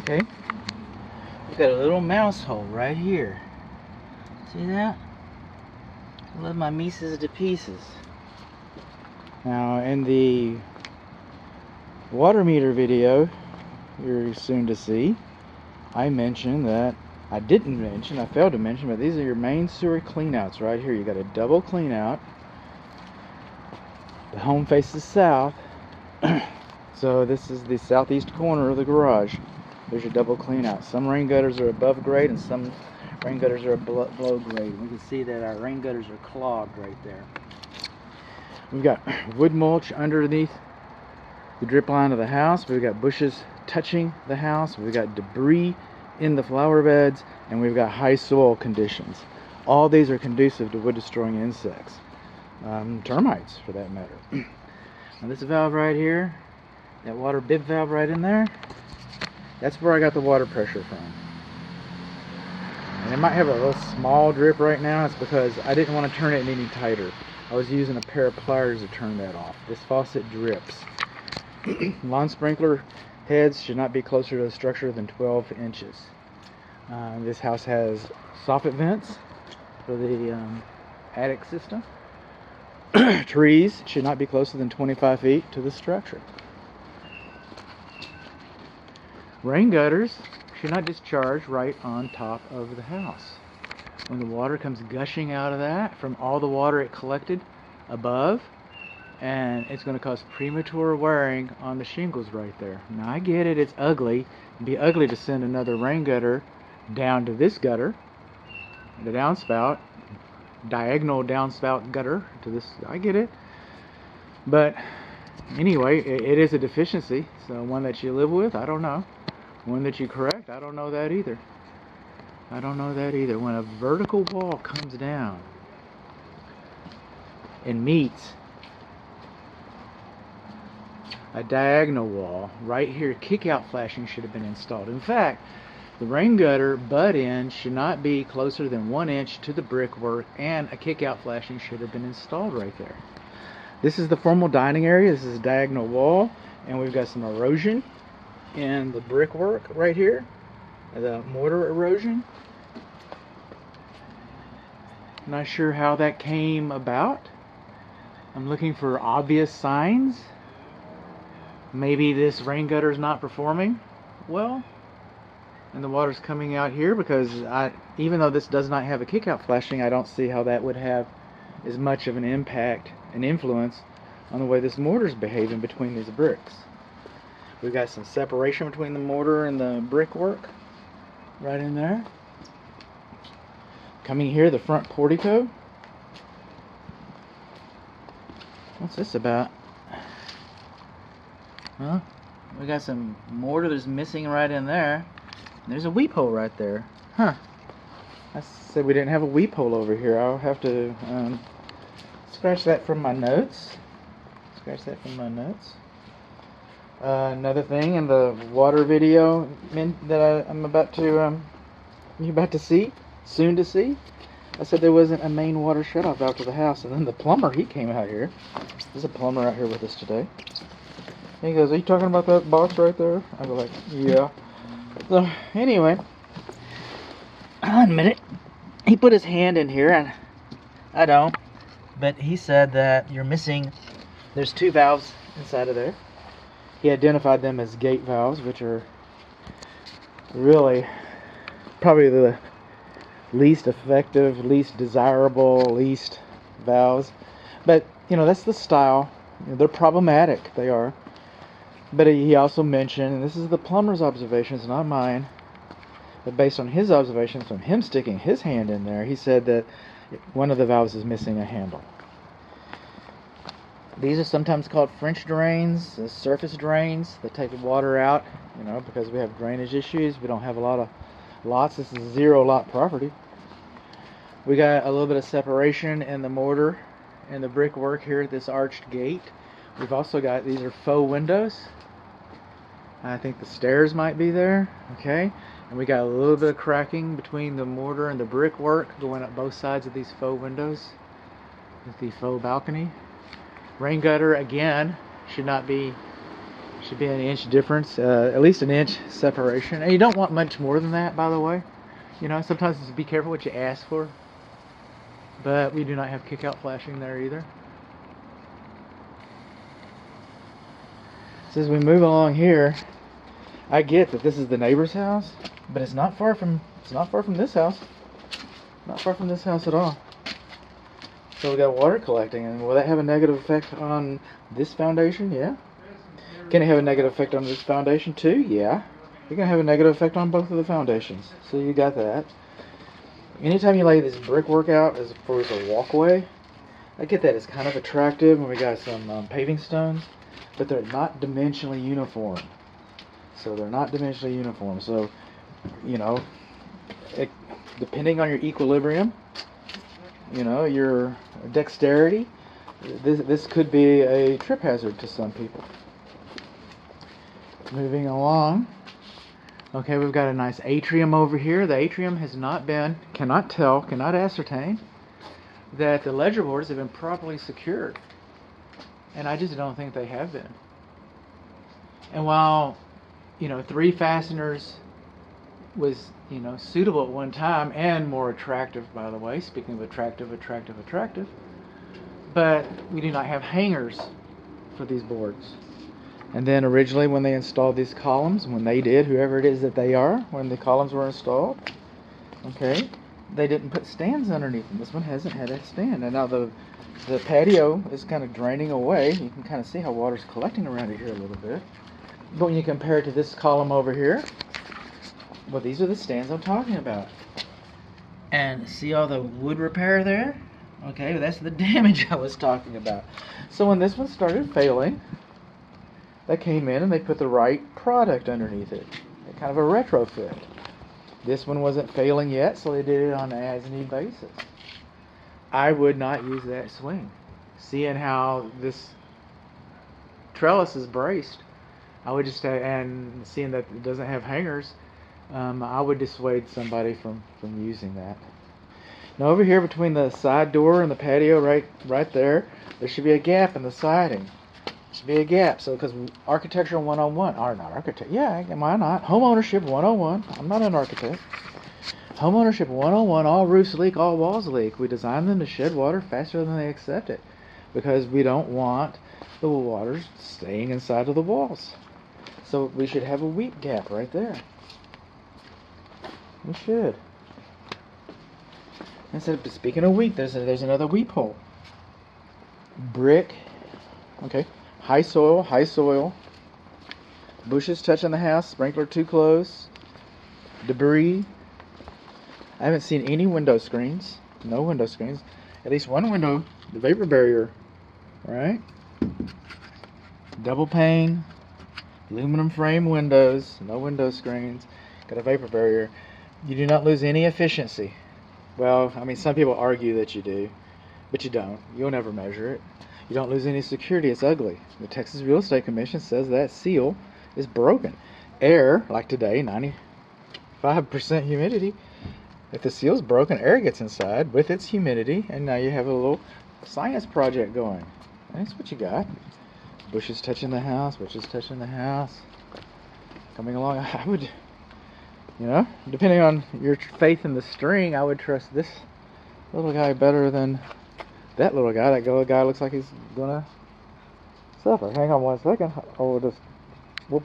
Okay, we've got a little mouse hole right here. See that? I love my Mises to pieces. Now, in the water meter video you're soon to see, I mentioned that I failed to mention, but these are your main sewer cleanouts right here. You got a double cleanout. The home faces south, so this is the southeast corner of the garage. There's your double cleanout. Some rain gutters are above grade and some rain gutters are below grade. We can see that our rain gutters are clogged right there. We've got wood mulch underneath the drip line of the house. We've got bushes touching the house. We've got debris in the flower beds, and we've got high soil conditions. All these are conducive to wood destroying insects, termites for that matter. Now this valve right here, that water bib valve right in there, that's where I got the water pressure from. And it might have a little small drip right now. It's because I didn't want to turn it any tighter. I was using a pair of pliers to turn that off. This faucet drips. Lawn sprinkler heads should not be closer to the structure than 12 inches. This house has soffit vents for the attic system. Trees should not be closer than 25 feet to the structure. Rain gutters should not discharge right on top of the house. When the water comes gushing out of that from all the water it collected above, and it's going to cause premature wearing on the shingles right there. Now I get it, it's ugly. It'd be ugly to send another rain gutter down to this gutter, the downspout, diagonal downspout gutter to this. I get it. But anyway, it is a deficiency. So one that you live with, I don't know. One that you correct, I don't know that either. I don't know that either. When a vertical wall comes down and meets a diagonal wall, right here, kick-out flashing should have been installed. In fact, the rain gutter butt end should not be closer than 1 inch to the brickwork, and a kick-out flashing should have been installed right there. This is the formal dining area. This is a diagonal wall, and we've got some erosion in the brickwork right here, the mortar erosion. Not sure how that came about. I'm looking for obvious signs. Maybe this rain gutter is not performing well, and the water's coming out here, because even though this does not have a kick-out flashing, I don't see how that would have as much of an impact and influence on the way this mortar's behaving between these bricks. We've got some separation between the mortar and the brickwork right in there. Coming here, the front portico. What's this about? Huh? We got some mortar that's missing right in there. There's a weep hole right there. Huh. I said we didn't have a weep hole over here. I'll have to scratch that from my notes. Another thing in the water video that I'm about to you're about to see, soon to see. I said there wasn't a main water shutoff out to the house, and then the plumber, he came out here. There's a plumber out here with us today. He goes, "Are you talking about that box right there?" I go like, "Yeah." So anyway, I'll admit it. He put his hand in here, and I don't. But he said that you're missing. There's 2 valves inside of there. He identified them as gate valves, which are really probably the least effective, least desirable, least valves. But that's the style. They're problematic. They are. But he also mentioned, and this is the plumber's observations, not mine, but based on his observations from him sticking his hand in there, he said that one of the valves is missing a handle. These are sometimes called French drains, surface drains that take the water out, because we have drainage issues. We don't have a lot of lots. This is 0 lot property. We got a little bit of separation in the mortar and the brickwork here at this arched gate. We've also got, these are faux windows. I think the stairs might be there. Okay. And we got a little bit of cracking between the mortar and the brickwork going up both sides of these faux windows with the faux balcony. Rain gutter, again, should not be Should be an inch difference, at least an inch separation. And you don't want much more than that, by the way. You know, sometimes just be careful what you ask for. But we do not have kick-out flashing there either. So as we move along here, I get that this is the neighbor's house, but it's not far from this house. Not far from this house at all. So we got water collecting, and will that have a negative effect on this foundation? Yeah. Can it have a negative effect on this foundation too? Yeah. You're gonna have a negative effect on both of the foundations. So you got that. Anytime you lay this brickwork out as far as a walkway, I get that it's kind of attractive when we got some paving stones, but they're not dimensionally uniform. So, you know, depending on your equilibrium, you know, your dexterity, this could be a trip hazard to some people. Moving along. Okay, we've got a nice atrium over here. The atrium has not been, cannot ascertain that the ledger boards have been properly secured. And I just don't think they have been. And while, you know, 3 fasteners was, you know, suitable at one time and more attractive, by the way, speaking of attractive, but we do not have hangers for these boards. And then originally when they installed these columns, whoever it is that they are, when the columns were installed, okay, they didn't put stands underneath them. This one hasn't had a stand. And now the patio is kind of draining away. You can kind of see how water's collecting around it here a little bit. But when you compare it to this column over here, well, these are the stands I'm talking about. And see all the wood repair there? Okay, well, that's the damage I was talking about. So when this one started failing, they came in and they put the right product underneath it. Kind of a retrofit. This one wasn't failing yet, so they did it on an as-need basis. I would not use that swing. Seeing how this trellis is braced, I would just, and seeing that it doesn't have hangers, I would dissuade somebody from using that. Now over here between the side door and the patio, right there should be a gap in the siding. Should be a gap. So, because Architecture 101, or not architect, yeah, why not? Homeownership 101. I'm not an architect. Homeownership 101. All roofs leak, all walls leak. We design them to shed water faster than they accept it, because we don't want the water staying inside of the walls. So we should have a weep gap right there. We should. And so, speaking of weep, there's another weep hole. Brick. Okay. High soil, bushes touching the house, sprinkler too close, debris. I haven't seen any window screens, no window screens. At least one window, the vapor barrier, right? Double pane, aluminum frame windows, no window screens, got a vapor barrier. You do not lose any efficiency. Well, I mean, some people argue that you do, but you don't. You'll never measure it. You don't lose any security. It's ugly. The Texas Real Estate Commission says that seal is broken. Air, like today, 95% humidity. If the seal's broken, air gets inside with its humidity, and now you have a little science project going. That's what you got. Bushes touching the house, Coming along, I would, you know, depending on your faith in the string, I would trust this little guy better than that little guy. That little guy looks like he's gonna suffer. Hang on one second. Oh, we'll